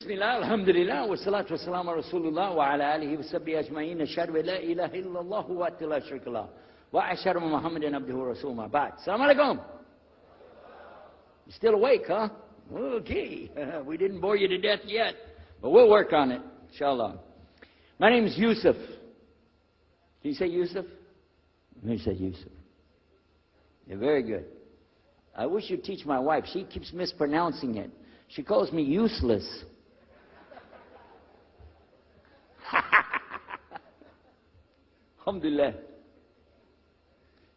Bismillah, alhamdulillah, wa salatu wa salam ala Rasulullah wa ala alihi wa sahbihi ajma'in. Ashhadu an la ilaha illallah wa la sharika lah. Wa ashhadu anna Muhammadan abduhu wa rasuluhu ma ba'd. Assalamu alaikum. You still awake, huh? Okay. We didn't bore you to death yet, but we'll work on it, inshallah. My name is Yusuf. Can you say Yusuf? Let me say Yusuf. Yeah, very good. I wish you'd teach my wife. She keeps mispronouncing it. She calls me useless. Alhamdulillah.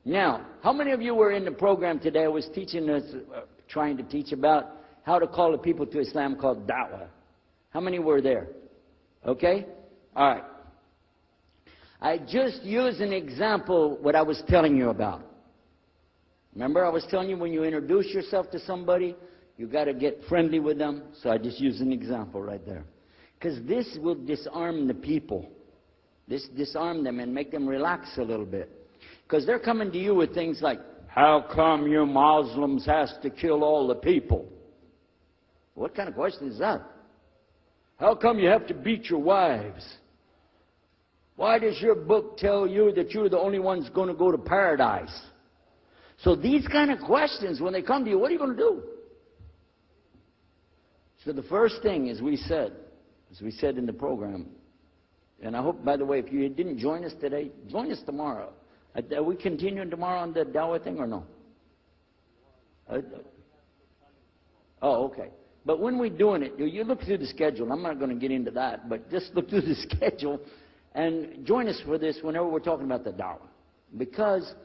Now, how many of you were in the program today? I was teaching us, trying to teach about how to call the people to Islam called da'wah. How many were there? Okay? All right. I just used an example what I was telling you about. Remember I was telling you when you introduce yourself to somebody, you got to get friendly with them. So I just used an example right there. Because this will disarm the people. This disarm them and make them relax a little bit. Because they're coming to you with things like, how come you Muslims has to kill all the people? What kind of question is that? How come you have to beat your wives? Why does your book tell you that you're the only ones going to go to paradise? So these kind of questions, when they come to you, what are you going to do? So the first thing, as we said in the program, and I hope, by the way, if you didn't join us today, join us tomorrow. Are we continuing tomorrow on the Dawah thing or no? Oh, okay. But when we're doing it, you look through the schedule. I'm not going to get into that, but just look through the schedule and join us for this whenever we're talking about the Dawah. Because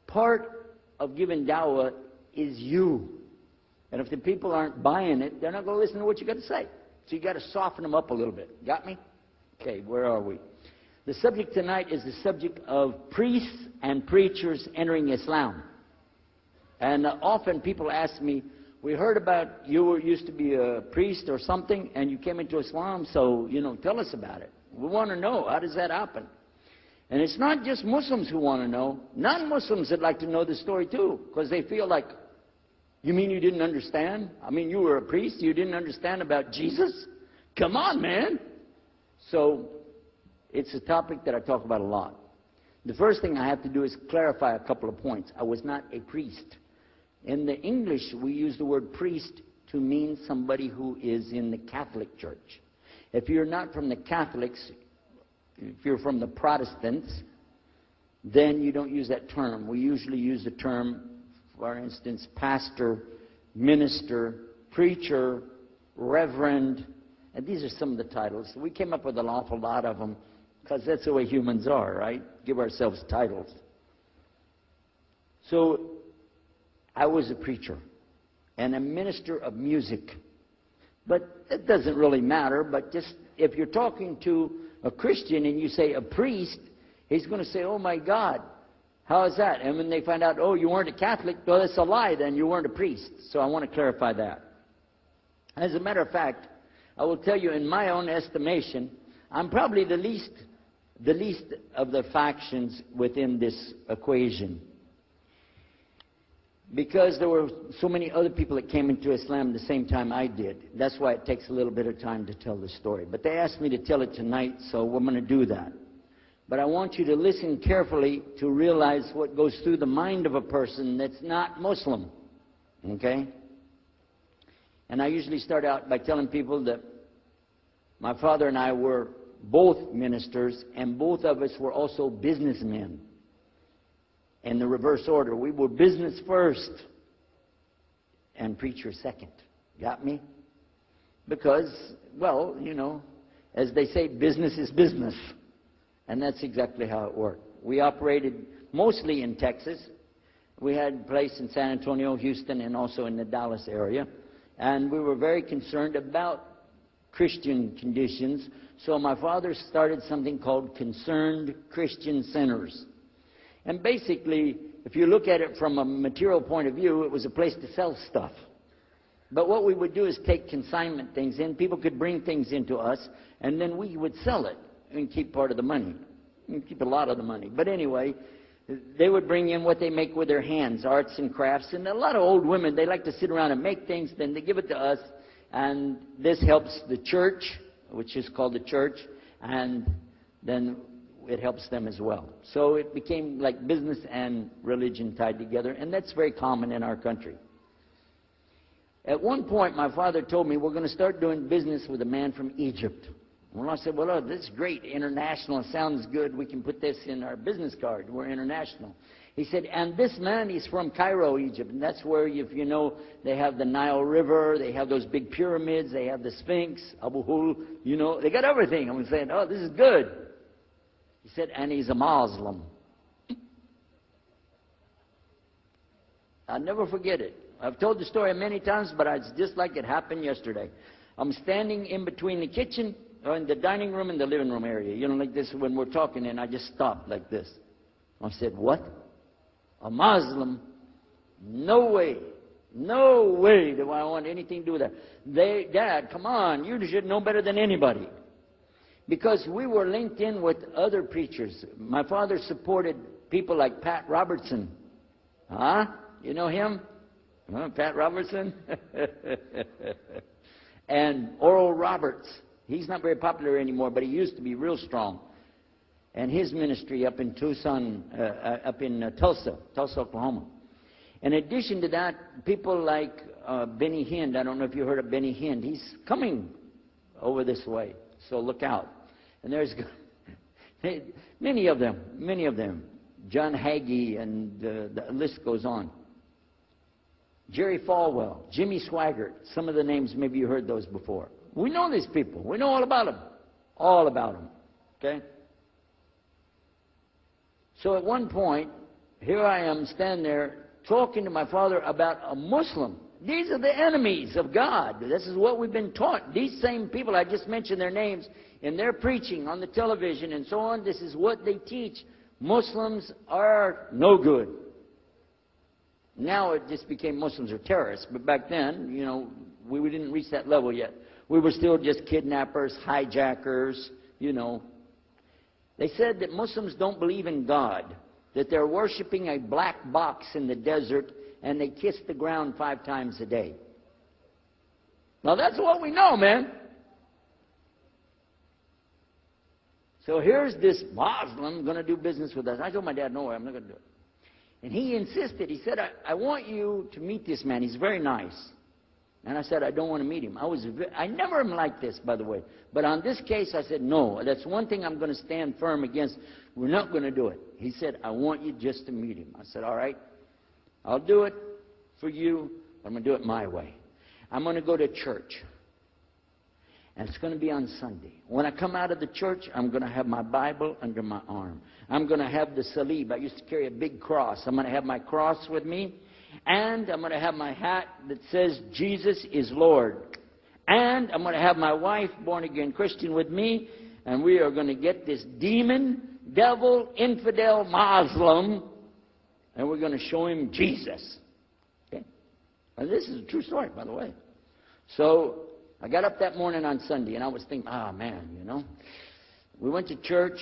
part of giving Dawah is you. And if the people aren't buying it, they're not going to listen to what you got to say. So you got to soften them up a little bit. Got me? Okay, where are we? The subject tonight is the subject of priests and preachers entering Islam. And often people ask me, we heard about you used to be a priest or something, and you came into Islam, so, tell us about it. We want to know, how does that happen? And it's not just Muslims who want to know. Non-Muslims would like to know the story too, because they feel like, you mean you didn't understand? I mean, you were a priest, you didn't understand about Jesus? Come on, man! So, it's a topic that I talk about a lot. The first thing I have to do is clarify a couple of points. I was not a priest. In the English, we use the word priest to mean somebody who is in the Catholic Church. If you're not from the Catholics, if you're from the Protestants, then you don't use that term. We usually use the term, for instance, pastor, minister, preacher, reverend, and these are some of the titles. We came up with an awful lot of them because that's the way humans are, right? Give ourselves titles. So, I was a preacher and a minister of music. But it doesn't really matter, but just if you're talking to a Christian and you say a priest, he's going to say, oh my God, how is that? And when they find out, oh, you weren't a Catholic, well, that's a lie, then you weren't a priest. So I want to clarify that. As a matter of fact, I will tell you, in my own estimation, I'm probably the least of the factions within this equation. Because there were so many other people that came into Islam at the same time I did. That's why it takes a little bit of time to tell the story. But they asked me to tell it tonight, so we're going to do that. But I want you to listen carefully to realize what goes through the mind of a person that's not Muslim. Okay? And I usually start out by telling people that my father and I were both ministers, and both of us were also businessmen. In the reverse order. We were business first and preacher second. Got me? Because, well, as they say, business is business. And that's exactly how it worked. We operated mostly in Texas. We had a place in San Antonio, Houston, and also in the Dallas area. And we were very concerned about Christian conditions. So my father started something called Concerned Christian Centers. And basically, if you look at it from a material point of view, it was a place to sell stuff. But what we would do is take consignment things in. People could bring things into us, and then we would sell it and keep part of the money. And keep a lot of the money. But anyway, they would bring in what they make with their hands, arts and crafts. And a lot of old women, they like to sit around and make things, then they give it to us, And this helps the church, which is called the church, and then it helps them as well. So it became like business and religion tied together, and that's very common in our country. At one point, my father told me, we're going to start doing business with a man from Egypt. Well, I said, well, this is great. International sounds good. We can put this in our business card. We're international. He said, and this man is from Cairo, Egypt. And that's where, if you know, they have the Nile River. They have those big pyramids. They have the Sphinx, Abu Hul. You know, they got everything. I'm saying, oh, this is good. He said, and he's a Muslim. I'll never forget it. I've told the story many times, but it's just like it happened yesterday. I'm standing in between the kitchen, or in the dining room and the living room area. You know, like this when we're talking, and I just stopped like this. I said, what? A Muslim? No way. No way do I want anything to do with that. Dad, come on. You should know better than anybody. Because we were linked in with other preachers. My father supported people like Pat Robertson. Huh? You know him? Huh, Pat Robertson? And Oral Roberts. He's not very popular anymore, but he used to be real strong. And his ministry up in Tucson, Tulsa, Oklahoma. In addition to that, people like Benny Hinn. I don't know if you heard of Benny Hinn. He's coming over this way, so look out. And there's many of them. John Hagee, and the list goes on. Jerry Falwell, Jimmy Swaggart. Some of the names, maybe you heard those before. We know these people. We know all about them. All about them. Okay? So at one point, here I am standing there talking to my father about a Muslim. These are the enemies of God. This is what we've been taught. These same people, I just mentioned their names, in their preaching on the television and so on, this is what they teach. Muslims are no good. Now it just became Muslims are terrorists. But back then, you know, we didn't reach that level yet. We were still just kidnappers, hijackers, you know. They said that Muslims don't believe in God, that they're worshiping a black box in the desert, and they kiss the ground 5 times a day. Now that's what we know, man. So here's this Muslim going to do business with us. I told my dad, no way, I'm not going to do it. And he insisted. He said, I want you to meet this man. He's very nice. And I said, I don't want to meet him. I never am like this, by the way. But on this case, I said, no. That's one thing I'm going to stand firm against. We're not going to do it. He said, I want you just to meet him. I said, all right. I'll do it for you, but I'm going to do it my way. I'm going to go to church. And it's going to be on Sunday. When I come out of the church, I'm going to have my Bible under my arm. I'm going to have the salib. I used to carry a big cross. I'm going to have my cross with me. And I'm going to have my hat that says, Jesus is Lord. And I'm going to have my wife, born-again Christian, with me. And we are going to get this demon, devil, infidel, Muslim, and we're going to show him Jesus. Okay? And this is a true story, by the way. So I got up that morning on Sunday, and I was thinking, man, you know. We went to church.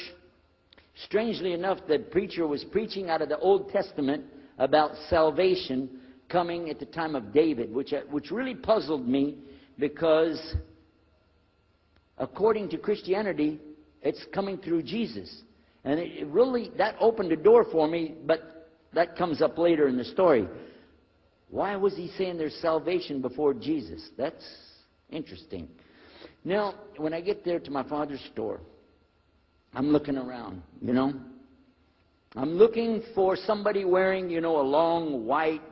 Strangely enough, the preacher was preaching out of the Old Testament about salvation coming at the time of David, which really puzzled me, because according to Christianity, it's coming through Jesus. And it really, that opened the door for me, but that comes up later in the story. Why was he saying there's salvation before Jesus? That's interesting. Now, when I get there to my father's store, I'm looking around, you know. I'm looking for somebody wearing, you know, a long white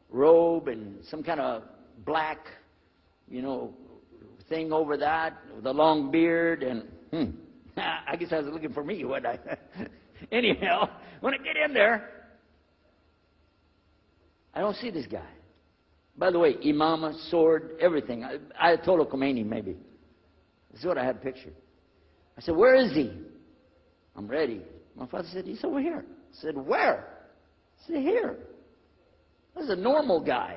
robe and some kind of black, you know, thing over that, with a long beard, and I guess I was looking for me, wasn't I? Anyhow, when I get in there, I don't see this guy. By the way, imama, sword, everything. Ayatollah Khomeini, maybe. This is what I had pictured. I said, where is he? I'm ready. My father said, he's over here. I said, where? I said, here. This is a normal guy.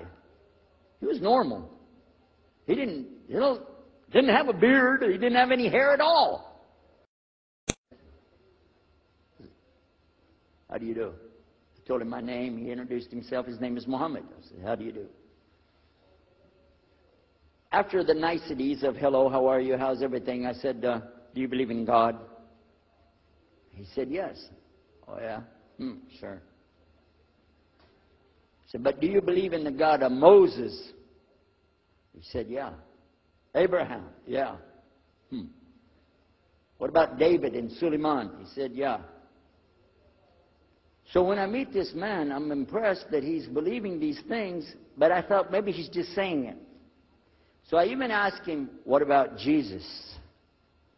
He was normal. He didn't have a beard. He didn't have any hair at all. How do you do? I told him my name. He introduced himself. His name is Muhammad. I said, how do you do? after the niceties of hello, how are you, how's everything, I said, do you believe in God? He said, yes. Oh, yeah? Sure. I said, but do you believe in the God of Moses? He said, yeah. Abraham? Yeah. What about David and Suleiman? He said, yeah. So when I meet this man, I'm impressed that he's believing these things, but I thought maybe he's just saying it. So I even asked him, what about Jesus?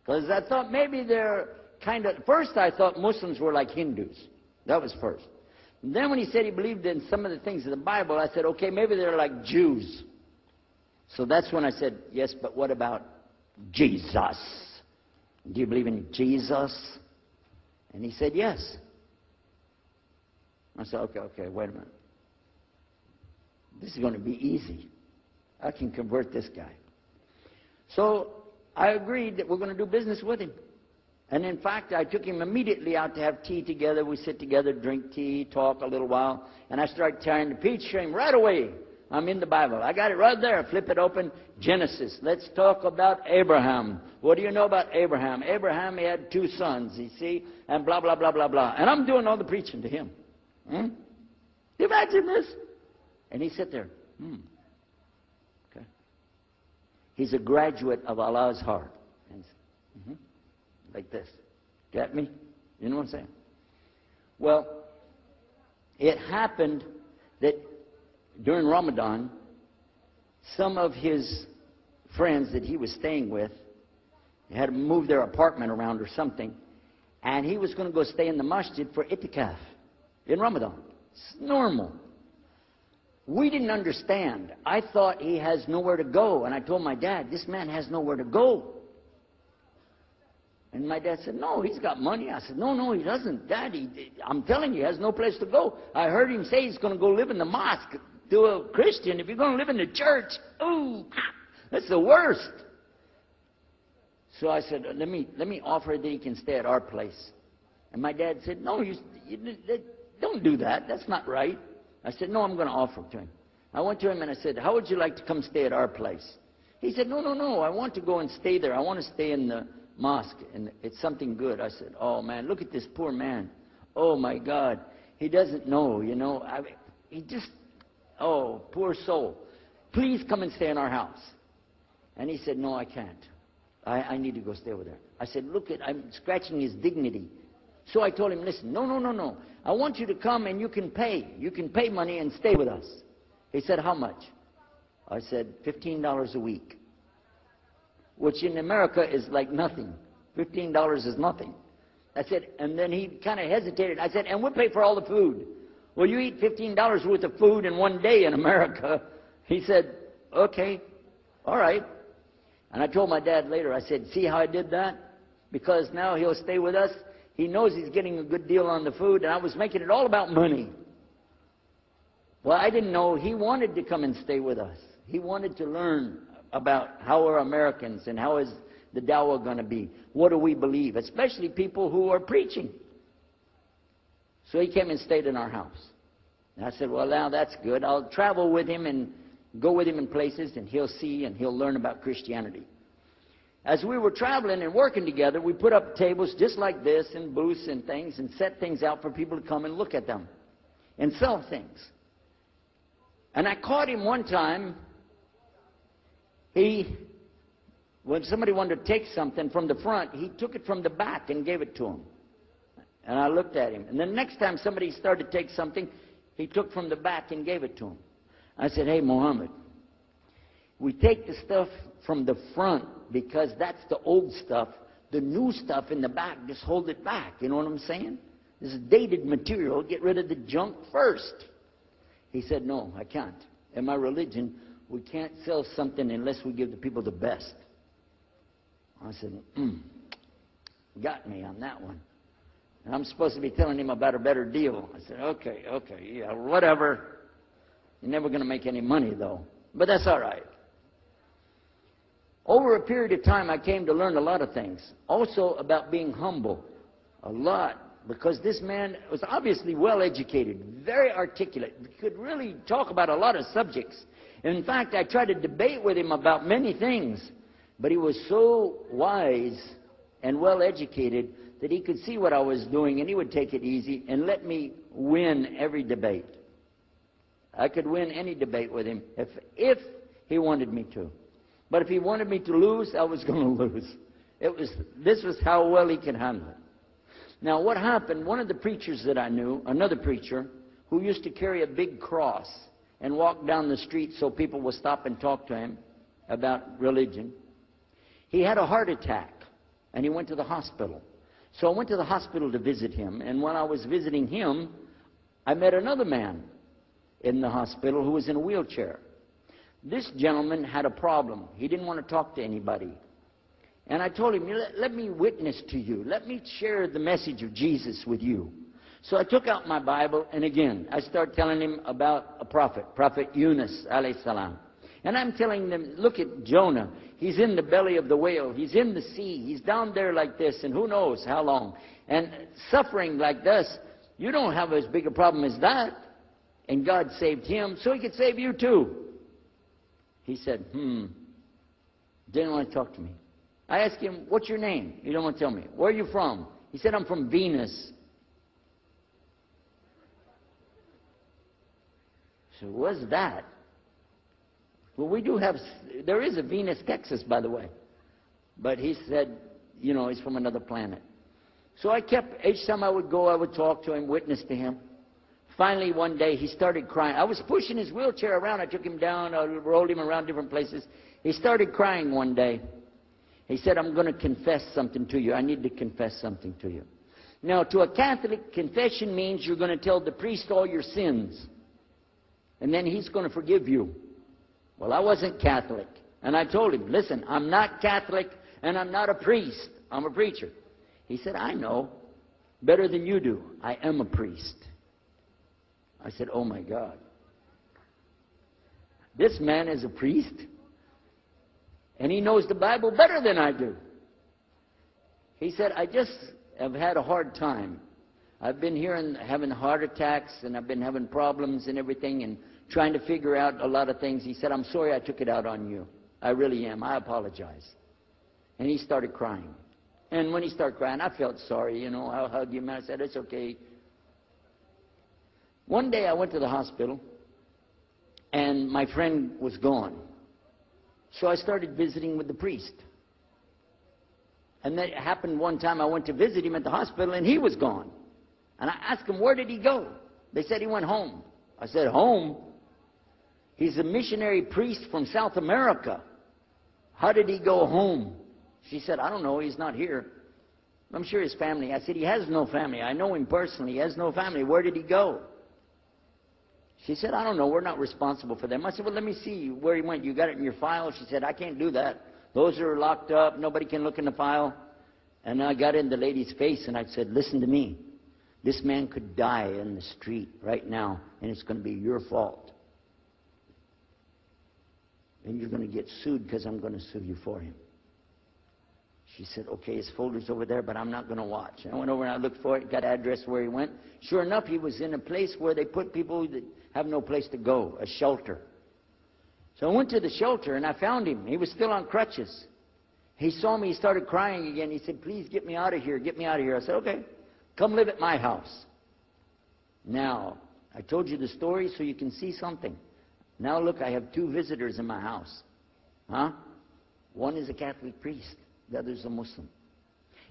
Because I thought maybe they're kind of, first I thought Muslims were like Hindus. That was first. And then when he said he believed in some of the things of the Bible, I said, okay, maybe they're like Jews. So that's when I said, yes, but what about Jesus? Do you believe in Jesus? And he said, yes. I said, okay, wait a minute. This is going to be easy. I can convert this guy. So I agreed that we're going to do business with him. And in fact, I took him immediately out to have tea together. We sit together, drink tea, talk a little while. And I started tearing the peach stream right away. I'm in the Bible. I got it right there. Flip it open. Genesis. Let's talk about Abraham. What do you know about Abraham? Abraham, he had 2 sons, you see, and blah, blah, blah, blah, blah. And I'm doing all the preaching to him. Do you imagine this? And he sat there. Okay. He's a graduate of Allah's heart. Like this. Get me? You know what I'm saying? Well, it happened that during Ramadan, some of his friends that he was staying with had to move their apartment around or something, and he was going to go stay in the masjid for itikaf in Ramadan. It's normal. We didn't understand. I thought he has nowhere to go, and I told my dad, this man has nowhere to go. And my dad said, no, he's got money. I said, no, he doesn't. Dad, I'm telling you, he has no place to go. I heard him say he's going to go live in the mosque to a Christian. If you're going to live in the church, ooh, that's the worst. So I said, let me offer that he can stay at our place. And my dad said, no, you don't do that. That's not right. I said, no, I'm going to offer it to him. I went to him and I said, how would you like to come stay at our place? He said, no, I want to go and stay there. I want to stay in the mosque, and it's something good. I said, oh man, look at this poor man. Oh my God, he doesn't know, you know. He just, oh, poor soul. Please come and stay in our house. And he said, no, I can't. I need to go stay over there. I said, look, I'm scratching his dignity. So I told him, listen, no. I want you to come and you can pay. You can pay money and stay with us. He said, how much? I said, $15 a week. Which in America is like nothing. $15 is nothing. I said, and then he kind of hesitated. I said, and we'll pay for all the food. Well, you eat $15 worth of food in one day in America. He said, okay, all right. And I told my dad later, I said, see how I did that? Because now he'll stay with us. He knows he's getting a good deal on the food, and I was making it all about money. Well, I didn't know he wanted to come and stay with us. He wanted to learn about how are Americans and how is the dawah going to be. What do we believe? Especially people who are preaching. So he came and stayed in our house. And I said, well, now that's good. I'll travel with him and go with him in places, and he'll see and he'll learn about Christianity. As we were traveling and working together, we put up tables just like this and booths and things and set things out for people to come and look at them and sell things. And I caught him one time. When somebody wanted to take something from the front, he took it from the back and gave it to him. And I looked at him. And the next time somebody started to take something, he took from the back and gave it to him. I said, hey, Muhammad, we take the stuff from the front because that's the old stuff. The new stuff in the back, just hold it back. You know what I'm saying? This is dated material. Get rid of the junk first. He said, no, I can't. In my religion, we can't sell something unless we give the people the best. I said, got me on that one. And I'm supposed to be telling him about a better deal. I said, okay, yeah, whatever. You're never going to make any money, though. But that's all right. Over a period of time, I came to learn a lot of things. Also about being humble. A lot. because this man was obviously well educated, very articulate, could really talk about a lot of subjects. In fact, I tried to debate with him about many things, but he was so wise and well educated that he could see what I was doing, and he would take it easy and let me win every debate. I could win any debate with him if he wanted me to. But if he wanted me to lose, I was going to lose. This was how well he could handle it. Now, what happened, one of the preachers that I knew, another preacher, who used to carry a big cross and walk down the street so people would stop and talk to him about religion, he had a heart attack, and he went to the hospital. So I went to the hospital to visit him, and when I was visiting him, I met another man in the hospital who was in a wheelchair. This gentleman had a problem. He didn't want to talk to anybody. And I told him, let me witness to you. Let me share the message of Jesus with you. So I took out my Bible, and again, I started telling him about a prophet, Prophet Yunus, alayhi salam. And I'm telling them, look at Jonah. He's in the belly of the whale. He's in the sea. He's down there like this, and who knows how long. And suffering like this, you don't have as big a problem as that. And God saved him, so he could save you too. He said, didn't want to talk to me. I asked him, what's your name? He didn't want to tell me. Where are you from? He said, I'm from Venus. So what's that? Well, we do have, there is a Venus, Texas, by the way. But he said, you know, he's from another planet. So I kept, each time I would go, I would talk to him, witness to him. Finally, one day, he started crying. I was pushing his wheelchair around. I took him down. I rolled him around different places. He started crying one day. He said, I'm going to confess something to you. I need to confess something to you. Now, to a Catholic, confession means you're going to tell the priest all your sins. And then he's going to forgive you. Well, I wasn't Catholic. And I told him, listen, I'm not Catholic and I'm not a priest. I'm a preacher. He said, I know. Better than you do. I am a priest. I said, oh my God. This man is a priest? And he knows the Bible better than I do. He said, I just have had a hard time. I've been here and having heart attacks, and I've been having problems and everything, and trying to figure out a lot of things. He said, I'm sorry I took it out on you. I really am. I apologize. And he started crying. And when he started crying, I felt sorry, you know. I hugged him, and I said, it's okay. One day I went to the hospital, and my friend was gone. So I started visiting with the priest. And that happened one time. I went to visit him at the hospital, and he was gone. And I asked him, where did he go? They said he went home. I said, home? He's a missionary priest from South America. How did he go home? She said, I don't know. He's not here. I'm sure his family. I said, he has no family. I know him personally. He has no family. Where did he go? She said, I don't know. We're not responsible for them. I said, well, let me see where he went. You got it in your file? She said, I can't do that. Those are locked up. Nobody can look in the file. And I got in the lady's face, and I said, listen to me. This man could die in the street right now, and it's going to be your fault. And you're going to get sued because I'm going to sue you for him. She said, okay, his folder's over there, but I'm not going to watch. I went over and I looked for it, got address where he went. Sure enough, he was in a place where they put people that have no place to go, a shelter. So I went to the shelter, and I found him. He was still on crutches. He saw me. He started crying again. He said, please get me out of here. Get me out of here. I said, okay, come live at my house. Now, I told you the story so you can see something. Now look, I have 2 visitors in my house. Huh? One is a Catholic priest. The other is a Muslim.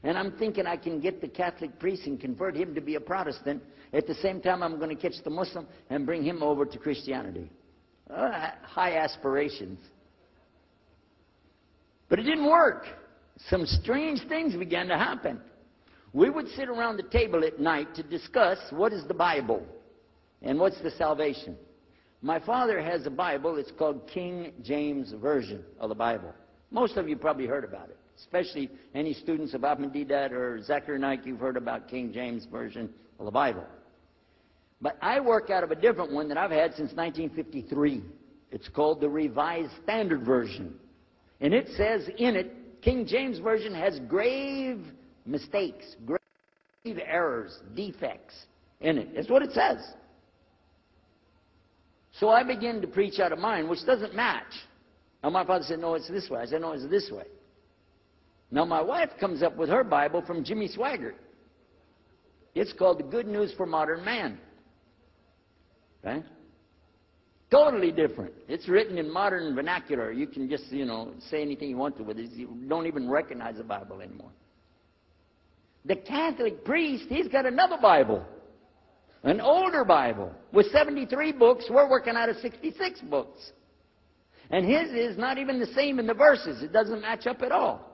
And I'm thinking I can get the Catholic priest and convert him to be a Protestant. At the same time, I'm going to catch the Muslim and bring him over to Christianity. High aspirations. But it didn't work. Some strange things began to happen. We would sit around the table at night to discuss what is the Bible and what's the salvation. My father has a Bible. It's called King James Version of the Bible. Most of you probably heard about it, especially any students of Ahmadiyya or Zakir Naik. You've heard about King James Version of the Bible. But I work out of a different one that I've had since 1953. It's called the Revised Standard Version. And it says in it, King James Version has grave mistakes. errors, defects in it. That's what it says. So I began to preach out of mine, which doesn't match. Now my father said, no, it's this way. I said, no, it's this way. Now my wife comes up with her Bible from Jimmy Swaggart. It's called The Good News for Modern Man. Right? Totally different. It's written in modern vernacular. You can just, say anything you want to with it. You don't even recognize the Bible anymore. The Catholic priest, he's got another Bible. An older Bible with 73 books. We're working out of 66 books. And his is not even the same in the verses. It doesn't match up at all.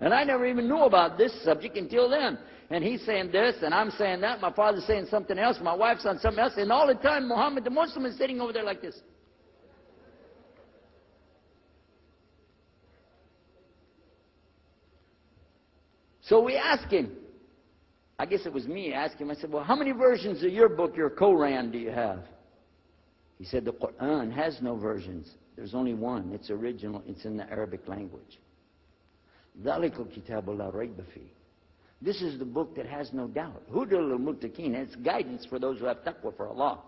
And I never even knew about this subject until then. And he's saying this, and I'm saying that. My father's saying something else. My wife's on something else. And all the time, Muhammad the Muslim is sitting over there like this. So we asked him. I guess it was me. I asked him. I said, well, how many versions of your book, your Quran, do you have? He said, the Quran has no versions. There's only one. It's original. It's in the Arabic language. ذَلِكَ الْكِتَابُ لَا رَيْبَ فِيهِ. This is the book that has no doubt. Huda lil-muttaqin. It's guidance for those who have taqwa for Allah.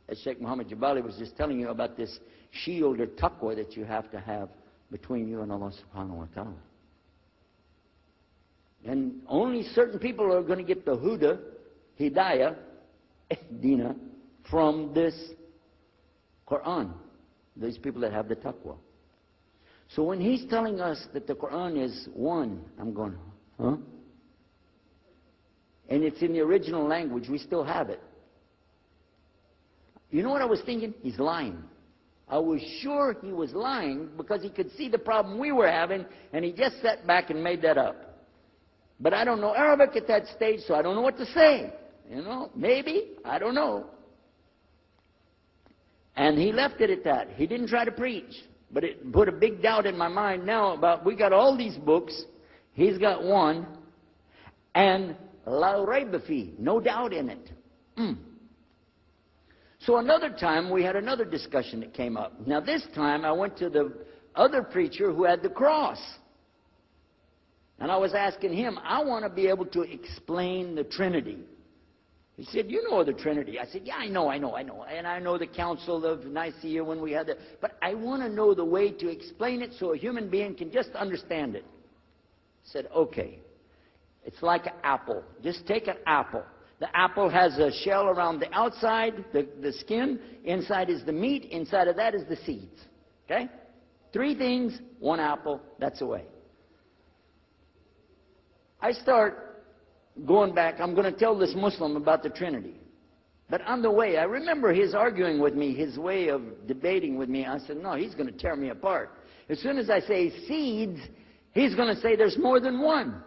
As Sheikh Muhammad Jabali was just telling you about this shield or taqwa that you have to have between you and Allah subhanahu wa ta'ala. And only certain people are going to get the huda, hidayah, dina, from this Quran. These people that have the taqwa. So when he's telling us that the Quran is one, I'm going, huh? And it's in the original language, we still have it. You know what I was thinking? He's lying. I was sure he was lying because he could see the problem we were having, and he just sat back and made that up. But I don't know Arabic at that stage, so I don't know what to say. Maybe, I don't know. And he left it at that. He didn't try to preach. But it put a big doubt in my mind now about, we got all these books, he's got one, and la rayba fi, no doubt in it. So another time, we had another discussion that came up. Now this time, I went to the other preacher who had the cross. And I was asking him, I want to be able to explain the Trinity. He said, you know the Trinity. I said, yeah, I know. And I know the Council of Nicaea when we had that. But I want to know the way to explain it so a human being can just understand it. He said, okay. It's like an apple. Just take an apple. The apple has a shell around the outside, the skin. Inside is the meat. Inside of that is the seeds. Okay? 3 things, 1 apple. That's the way. I start going back, I'm going to tell this Muslim about the Trinity. But on the way, I remember his arguing with me, his way of debating with me. I said, no, he's going to tear me apart. As soon as I say seeds, he's going to say there's more than one.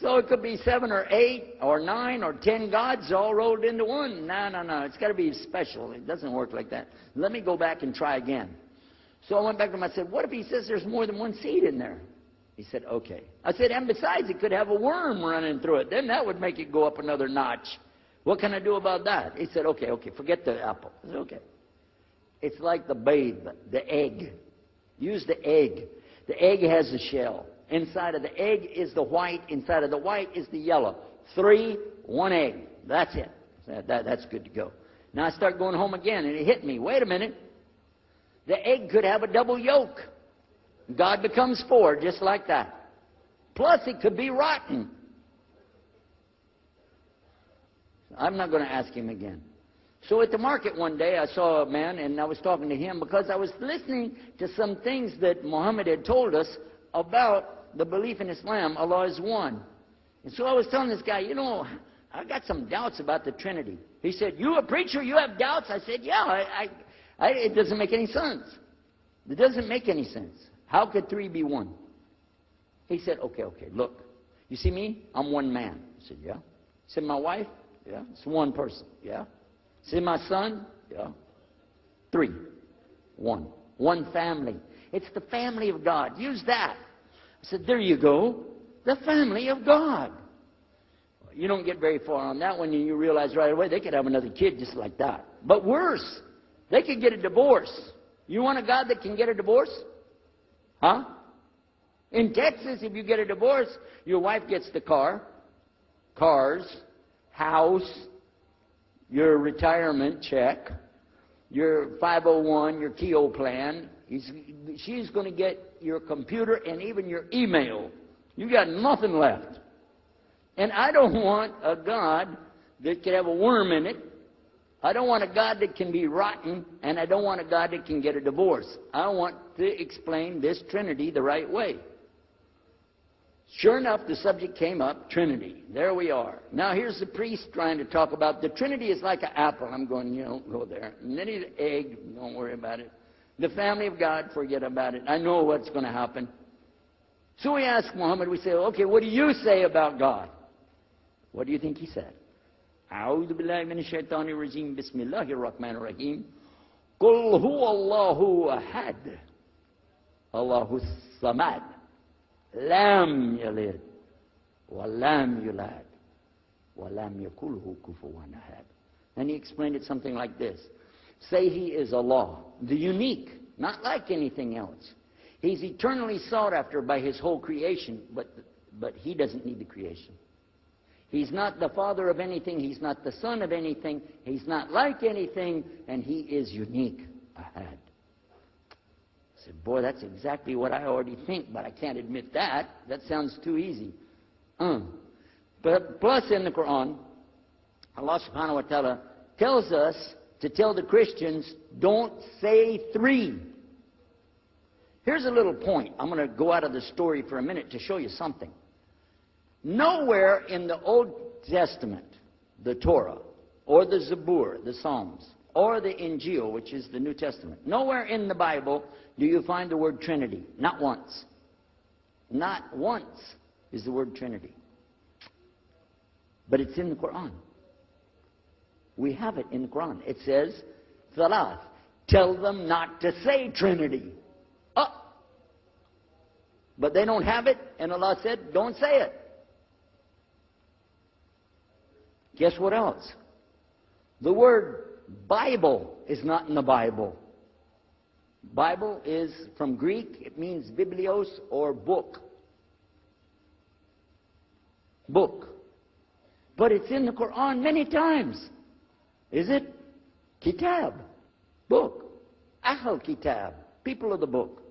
So it could be 7 or 8 or 9 or 10 gods all rolled into one. No. It's got to be special. It doesn't work like that. Let me go back and try again. So I went back to him. I said, what if he says there's more than one seed in there? He said, okay. I said, and besides, it could have a worm running through it. Then that would make it go up another notch. What can I do about that? He said, okay, forget the apple. I said, okay. It's like the babe, the egg. Use the egg. The egg has a shell. Inside of the egg is the white. Inside of the white is the yellow. 3, 1 egg. That's it. That's good to go. Now I start going home again, and it hit me. Wait a minute. The egg could have a double yolk. God becomes 4, just like that. Plus, it could be rotten. I'm not going to ask him again. So at the market one day, I saw a man, and I was talking to him because I was listening to some things that Muhammad had told us about the belief in Islam. Allah is one. And so I was telling this guy, I got some doubts about the Trinity. He said, you a preacher, you have doubts? I said, yeah, it doesn't make any sense. It doesn't make any sense. How could 3 be 1? He said, okay, look. You see me? I'm one man. I said, yeah. He said, my wife? Yeah. It's one person. Yeah. He said, my son? Yeah. 3. 1. One family. It's the family of God. Use that. I said, there you go. The family of God. You don't get very far on that one, and you realize right away they could have another kid just like that. But worse, they could get a divorce. You want a God that can get a divorce? Huh? In Texas, if you get a divorce, your wife gets the cars, house, your retirement check, your 501, your TO plan. She's going to get your computer and even your email. You got nothing left. And I don't want a God that could have a worm in it. I don't want a God that can be rotten, and I don't want a God that can get a divorce. I want to explain this Trinity the right way. Sure enough, the subject came up, Trinity. There we are. Now here's the priest trying to talk about the Trinity is like an apple. I'm going, go there. And then he's an egg, don't worry about it. The family of God, forget about it. I know what's going to happen. So we ask Muhammad, we say, okay, what do you say about God? What do you think he said? أعوذ بالله من الشيطان الرجيم بسم الله الرحمن الرحيم قل هو الله أحد الله الصمد لم يلد ولم يولد ولم يكن له كفوا أحد. And he explained it something like this. Say he is Allah, the unique, not like anything else. He's eternally sought after by his whole creation, but he doesn't need the creation. He's not the father of anything. He's not the son of anything. He's not like anything. And he is unique. Ahad. I said, boy, that's exactly what I already think, but I can't admit that. That sounds too easy. But plus in the Quran, Allah subhanahu wa ta'ala tells us to tell the Christians, don't say three. Here's a little point. I'm going to go out of the story for a minute to show you something. Nowhere in the Old Testament, the Torah, or the Zabur, the Psalms, or the Injil, which is the New Testament, nowhere in the Bible do you find the word Trinity. Not once. Not once is the word Trinity. But it's in the Quran. We have it in the Quran. It says, Thalath, tell them not to say Trinity. But they don't have it, and Allah said, don't say it. Guess what else? The word Bible is not in the Bible. Bible is from Greek. It means biblios or book. Book. But it's in the Quran many times. Is it? Kitab. Book. Ahl Kitab. People of the book.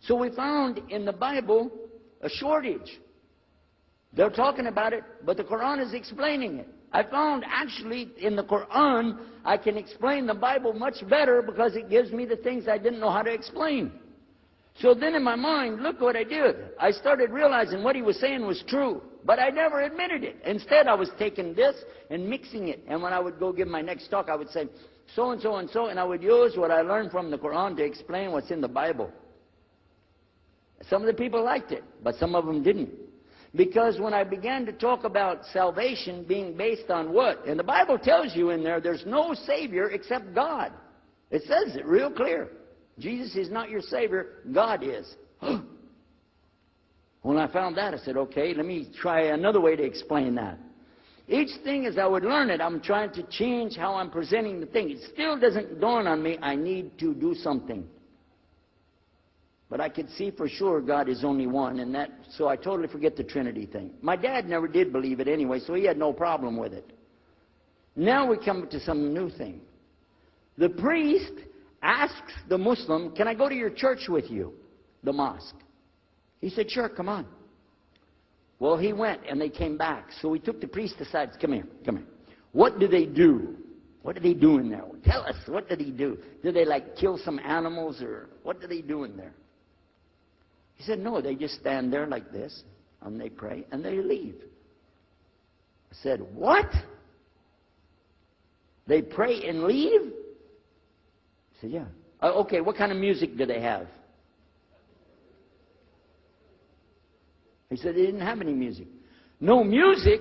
So we found in the Bible a shortage. They're talking about it, but the Quran is explaining it. I found actually in the Quran, I can explain the Bible much better because it gives me the things I didn't know how to explain. So then in my mind, look what I did. I started realizing what he was saying was true, but I never admitted it. Instead, I was taking this and mixing it. And when I would go give my next talk, I would say, so and so and so, and I would use what I learned from the Quran to explain what's in the Bible. Some of the people liked it, but some of them didn't. Because when I began to talk about salvation being based on what? And the Bible tells you in there, there's no Savior except God. It says it real clear. Jesus is not your Savior, God is. When I found that, I said, okay, let me try another way to explain that. Each thing as I would learn it, I'm trying to change how I'm presenting the thing. It still doesn't dawn on me, I need to do something. But I could see for sure God is only one, and so I totally forget the Trinity thing. My dad never did believe it anyway, so he had no problem with it. Now we come to some new thing. The priest asks the Muslim, can I go to your church with you? The mosque. He said, sure, come on. Well, he went, and they came back. So we took the priest aside. Come here, come here. What do they do? What do they do in there? Tell us, what did he do? Do they kill some animals, or what do they do in there? He said, no, they just stand there like this, and they pray, and they leave. I said, what? They pray and leave? He said, yeah. Okay, what kind of music do they have? He said, they didn't have any music. No music?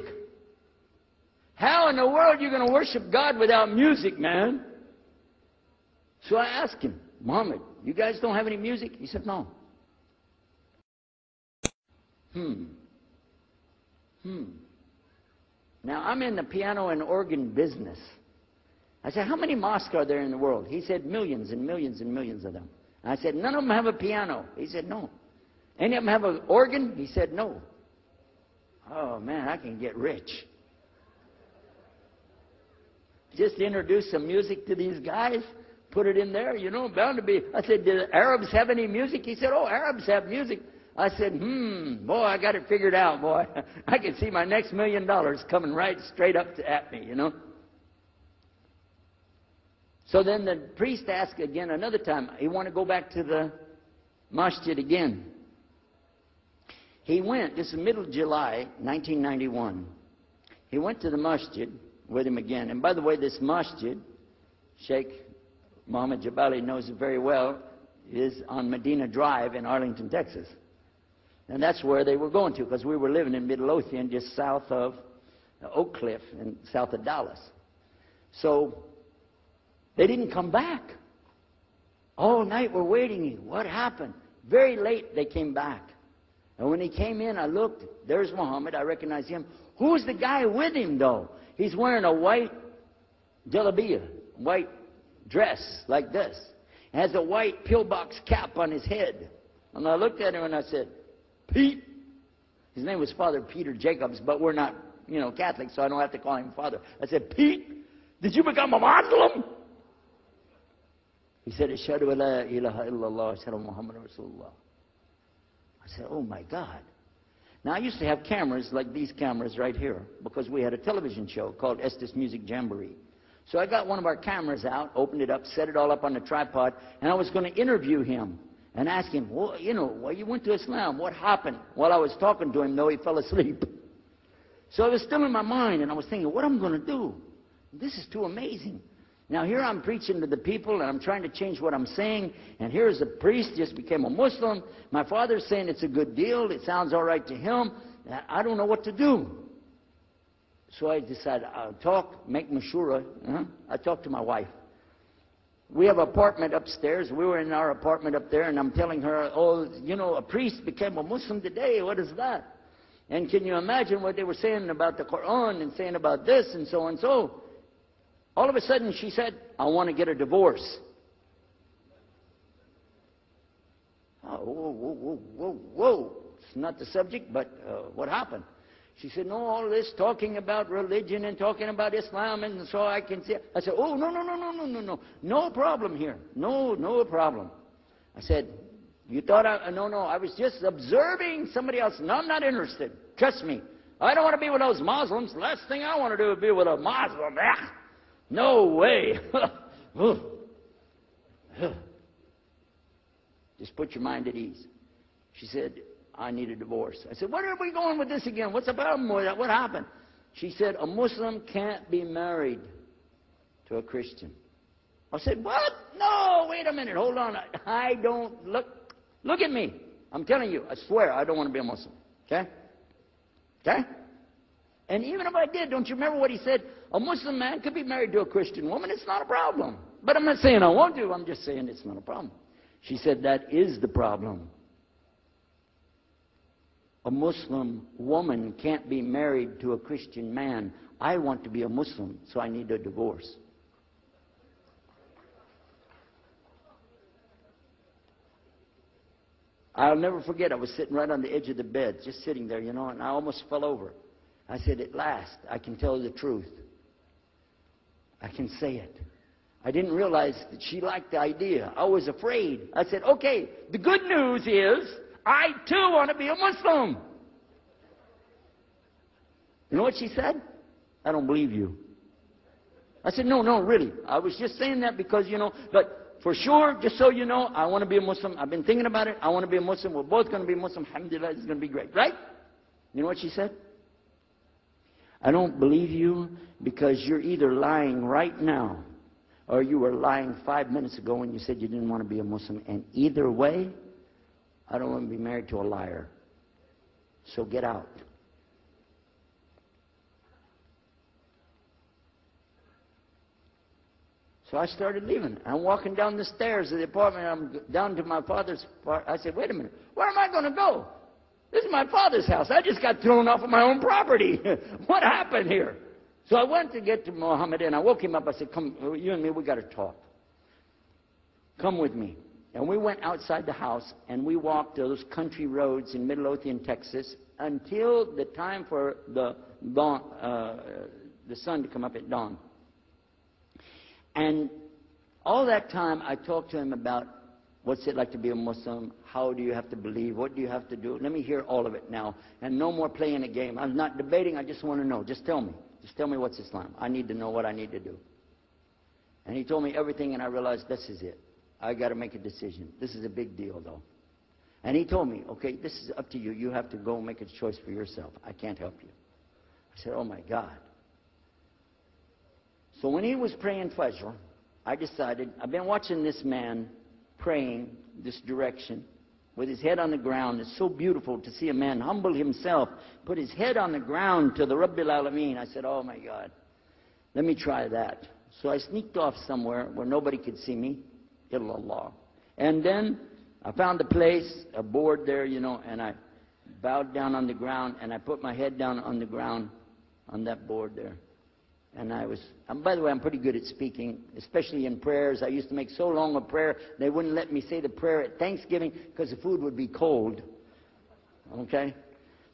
How in the world are you going to worship God without music, man? So I asked him, Muhammad, you guys don't have any music? He said, no. Now, I'm in the piano and organ business. I said, how many mosques are there in the world? He said, millions and millions and millions of them. I said, none of them have a piano. He said, no. Any of them have an organ? He said, no. Oh, man, I can get rich. Just introduce some music to these guys, put it in there, you know, bound to be. I said, do the Arabs have any music? He said, oh, Arabs have music. I said, boy, I got it figured out, boy. I can see my next $1 million coming right straight up at me, you know. So then the priest asked again another time. He wanted to go back to the masjid again. He went, this is middle of July, 1991. He went to the masjid with him again. And by the way, this masjid, Sheikh Mohammed Jabali knows it very well, is on Medina Drive in Arlington, Texas. And that's where they were going to, because we were living in Midlothian, just south of Oak Cliff and south of Dallas. So they didn't come back. All night we're waiting. What happened? Very late they came back. And when he came in, I looked. There's Muhammad. I recognized him. Who's the guy with him, though? He's wearing a white jalabiyah, white dress like this. Has a white pillbox cap on his head. And I looked at him and I said, Pete. His name was Father Peter Jacobs, but we're not, you know, Catholics, so I don't have to call him Father. I said, Pete, did you become a Muslim? He said, Ashhadu an la ilaha illallah, Ashhadu Muhammad Rasulullah. I said, oh my God. Now I used to have cameras like these cameras right here, because we had a television show called Estes Music Jamboree. So I got one of our cameras out, opened it up, set it all up on the tripod, and I was going to interview him and ask him, well, you know, why you went to Islam? What happened? While I was talking to him, though, he fell asleep. So it was still in my mind, and I was thinking, what am I going to do? This is too amazing. Now here I'm preaching to the people, and I'm trying to change what I'm saying, and here's a priest, just became a Muslim. My father's saying it's a good deal. It sounds all right to him. I don't know what to do. So I decided I'll talk, make mashura. I talked to my wife. We have an apartment upstairs. We were in our apartment up there, and I'm telling her, oh, you know, a priest became a Muslim today. What is that? And can you imagine what they were saying about the Quran and saying about this and so and so? All of a sudden, she said, I want to get a divorce. Oh, whoa, whoa, whoa, whoa, whoa. It's not the subject, but what happened? She said, no, all this talking about religion and talking about Islam, and so I can see. I said, oh, no. No problem here. No problem. I said, you thought no, I was just observing somebody else. No, I'm not interested. Trust me. I don't want to be with those Muslims. The last thing I want to do is be with a Muslim. No way. Just put your mind at ease. She said, I need a divorce. I said, where are we going with this again? What's the problem with that? What happened? She said, a Muslim can't be married to a Christian. I said, what? No, wait a minute. Hold on. I don't look at me. I'm telling you, I swear, I don't want to be a Muslim. Okay? Okay? And even if I did, don't you remember what he said? A Muslim man could be married to a Christian woman. It's not a problem. But I'm not saying I won't do. I'm just saying it's not a problem. She said, that is the problem. A Muslim woman can't be married to a Christian man. I want to be a Muslim, so I need a divorce. I'll never forget, I was sitting right on the edge of the bed, just sitting there, you know, and I almost fell over. I said, at last, I can tell the truth. I can say it. I didn't realize that she liked the idea. I was afraid. I said, okay, the good news is, I too want to be a Muslim. You know what she said? I don't believe you. I said, no, really. I was just saying that because, you know, but for sure, just so you know, I want to be a Muslim. I've been thinking about it. I want to be a Muslim. We're both going to be Muslim. Alhamdulillah, it's going to be great. Right? You know what she said? I don't believe you because you're either lying right now or you were lying 5 minutes ago when you said you didn't want to be a Muslim. And either way, I don't want to be married to a liar. So get out. So I started leaving. I'm walking down the stairs of the apartment. I'm down to my father's part. I said, wait a minute. Where am I going to go? This is my father's house. I just got thrown off of my own property. What happened here? So I went to get to Muhammad and I woke him up. I said, come, you and me, we got to talk. Come with me. And we went outside the house, and we walked those country roads in Midlothian, Texas, until the time for the dawn, the sun to come up at dawn. And all that time, I talked to him about what's it like to be a Muslim, how do you have to believe, what do you have to do. Let me hear all of it now, and no more playing a game. I'm not debating, I just want to know. Just tell me. Just tell me what's Islam. I need to know what I need to do. And he told me everything, and I realized this is it. I got to make a decision. This is a big deal, though. And he told me, okay, this is up to you. You have to go make a choice for yourself. I can't help you. I said, oh, my God. So when he was praying Fajr, I decided, I've been watching this man praying this direction with his head on the ground. It's so beautiful to see a man humble himself, put his head on the ground to the Rabbil Alameen. I said, oh, my God, let me try that. So I sneaked off somewhere where nobody could see me. Illallah. And then I found a place, a board there, you know, and I bowed down on the ground, and I put my head down on the ground on that board there. And by the way, I'm pretty good at speaking, especially in prayers. I used to make so long a prayer, they wouldn't let me say the prayer at Thanksgiving because the food would be cold. Okay?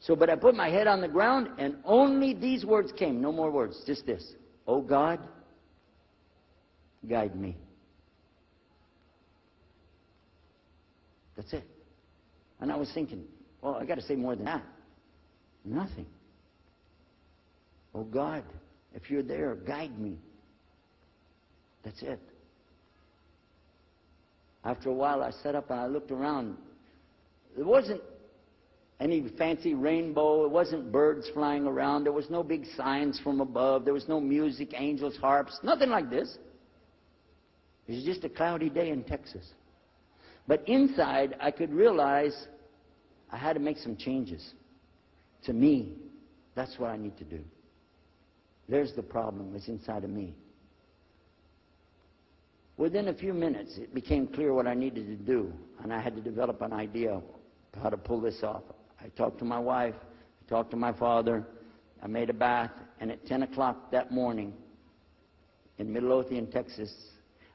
So, but I put my head on the ground, and only these words came, no more words, just this. Oh God, guide me. That's it. And I was thinking, well, I got to say more than that. Nothing. Oh God, if you're there, guide me. That's it. After a while, I sat up and I looked around. There wasn't any fancy rainbow. It wasn't birds flying around. There was no big signs from above. There was no music, angels, harps, nothing like this. It was just a cloudy day in Texas. But inside, I could realize I had to make some changes. To me, that's what I need to do. There's the problem. It's inside of me. Within a few minutes, it became clear what I needed to do, and I had to develop an idea of how to pull this off. I talked to my wife, I talked to my father, I made a bath, and at 10 o'clock that morning in Midlothian, Texas,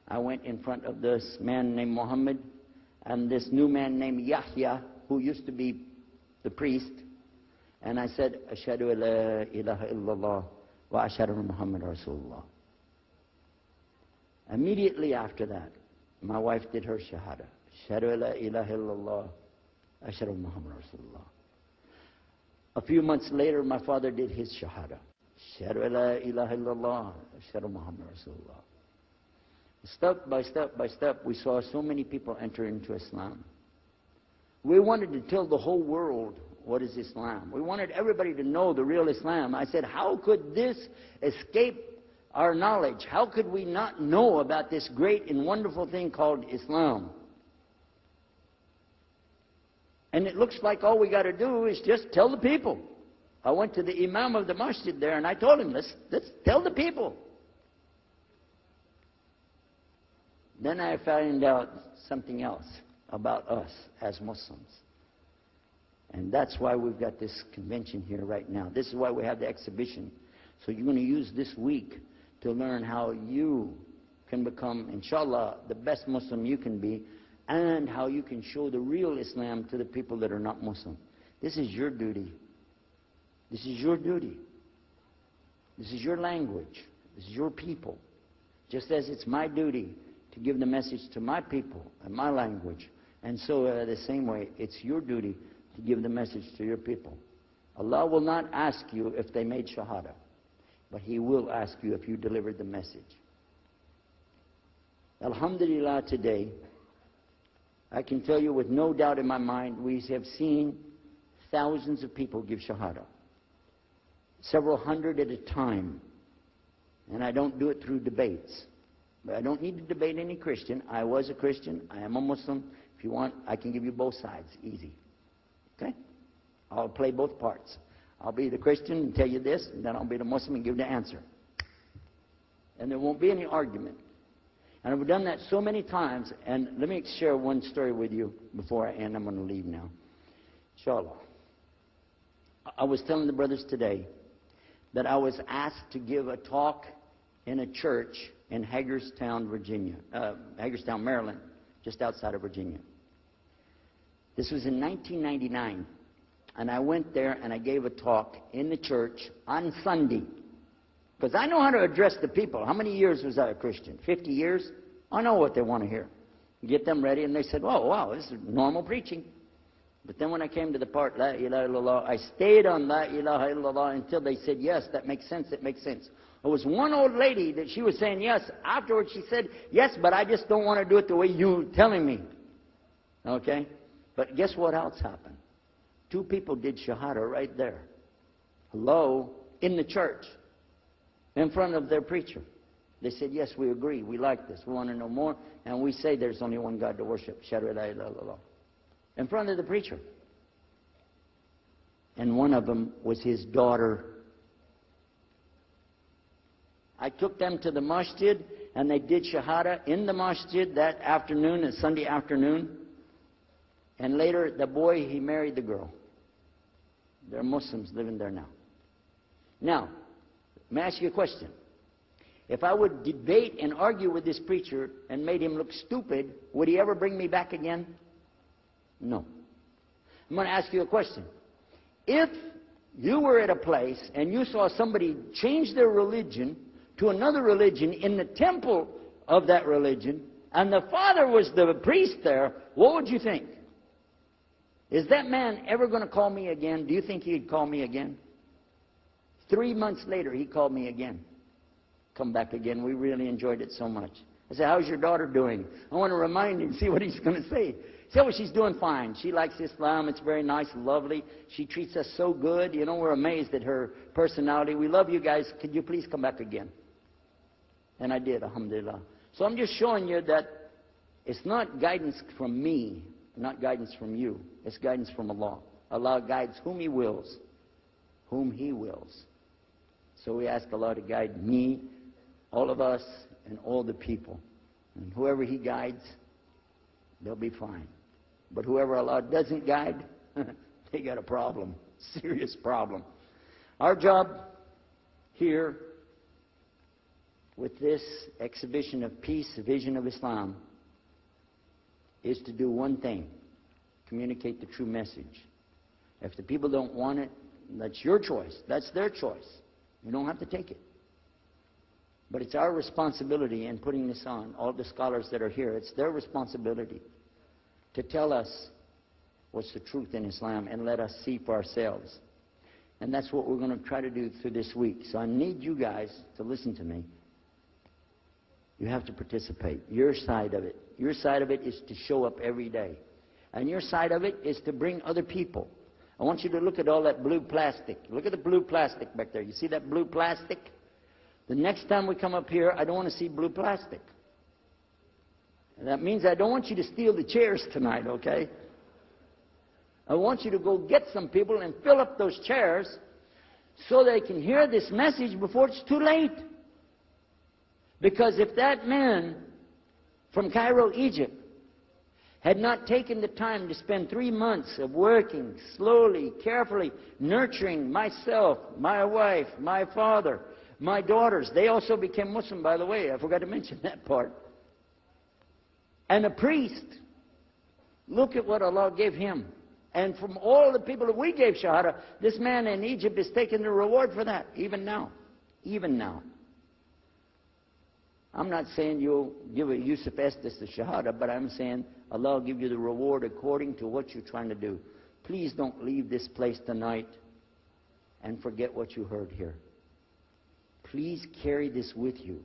I went in front of this man named Muhammad and this new man named Yahya, who used to be the priest, and I said, Ashhadu an la ilaha illallah wa ashhadu anna Muhammad Rasulullah. Immediately after that, my wife did her shahada. Ashhadu an la ilaha illallah, ashhadu anna Muhammad Rasulullah. A few months later, my father did his shahada. Ashhadu an la ilaha illallah, ashhadu anna Muhammad Rasulullah. Step by step by step, we saw so many people enter into Islam. We wanted to tell the whole world what is Islam. We wanted everybody to know the real Islam. I said, how could this escape our knowledge? How could we not know about this great and wonderful thing called Islam? And it looks like all we got to do is just tell the people. I went to the Imam of the masjid there and I told him, let's tell the people. Then I found out something else about us as Muslims. And that's why we've got this convention here right now. This is why we have the exhibition. So you're going to use this week to learn how you can become, inshallah, the best Muslim you can be, and how you can show the real Islam to the people that are not Muslim. This is your duty. This is your duty. This is your language. This is your people. Just as it's my duty to give the message to my people and my language. And so the same way, it's your duty to give the message to your people. Allah will not ask you if they made shahada, but He will ask you if you delivered the message. Alhamdulillah, today, I can tell you with no doubt in my mind, we have seen thousands of people give shahada. Several hundred at a time. And I don't do it through debates. But I don't need to debate any Christian. I was a Christian. I am a Muslim. If you want, I can give you both sides. Easy. Okay? I'll play both parts. I'll be the Christian and tell you this, and then I'll be the Muslim and give the answer. And there won't be any argument. And I've done that so many times. And let me share one story with you before I end. I'm going to leave now. Inshallah. I was telling the brothers today that I was asked to give a talk in a church in Hagerstown, Maryland, just outside of Virginia. This was in 1999, and I went there and I gave a talk in the church on Sunday. Because I know how to address the people. How many years was I a Christian? 50 years? I know what they want to hear. Get them ready, and they said, oh, wow, this is normal preaching. But then when I came to the part, La ilaha illallah, I stayed on La ilaha illallah until they said, yes, that makes sense, it makes sense. There was one old lady that she was saying yes. Afterwards she said, yes, but I just don't want to do it the way you're telling me. Okay? But guess what else happened? 2 people did Shahada right there. Hello? In the church. In front of their preacher. They said, yes, we agree. We like this. We want to know more. And we say there's only one God to worship. Shahadu la ilaha illallah. In front of the preacher. And one of them was his daughter. I took them to the masjid, and they did Shahada in the masjid that afternoon, a Sunday afternoon. And later, the boy, he married the girl. They're Muslims living there now. Now, let me ask you a question. If I would debate and argue with this preacher and made him look stupid, would he ever bring me back again? No. I'm going to ask you a question. If you were at a place and you saw somebody change their religion to another religion in the temple of that religion, and the father was the priest there, what would you think? Is that man ever going to call me again? Do you think he'd call me again? 3 months later, he called me again. Come back again. We really enjoyed it so much. I said, how's your daughter doing? I want to remind him, see what he's going to say. He said, well, she's doing fine. She likes Islam. It's very nice, lovely. She treats us so good. You know, we're amazed at her personality. We love you guys. Could you please come back again? And I did, alhamdulillah. So I'm just showing you that it's not guidance from me, not guidance from you. It's guidance from Allah. Allah guides whom He wills. Whom He wills. So we ask Allah to guide me, all of us, and all the people. And whoever He guides, they'll be fine. But whoever Allah doesn't guide, they got a problem. Serious problem. Our job here with this exhibition of peace, vision of Islam, is to do one thing. Communicate the true message. If the people don't want it, that's your choice. That's their choice. You don't have to take it. But it's our responsibility in putting this on, all the scholars that are here, it's their responsibility to tell us what's the truth in Islam and let us see for ourselves. And that's what we're going to try to do through this week. So I need you guys to listen to me. You have to participate. Your side of it. Your side of it is to show up every day. And your side of it is to bring other people. I want you to look at all that blue plastic. Look at the blue plastic back there. You see that blue plastic? The next time we come up here, I don't want to see blue plastic. And that means I don't want you to steal the chairs tonight, okay? I want you to go get some people and fill up those chairs so they can hear this message before it's too late. Because if that man from Cairo, Egypt, had not taken the time to spend 3 months of working slowly, carefully, nurturing myself, my wife, my father, my daughters. They also became Muslim, by the way. I forgot to mention that part. And a priest. Look at what Allah gave him. And from all the people that we gave Shahada, this man in Egypt is taking the reward for that, even now. Even now. I'm not saying you'll give a Yusuf Estes the Shahada, but I'm saying Allah will give you the reward according to what you're trying to do. Please don't leave this place tonight and forget what you heard here. Please carry this with you.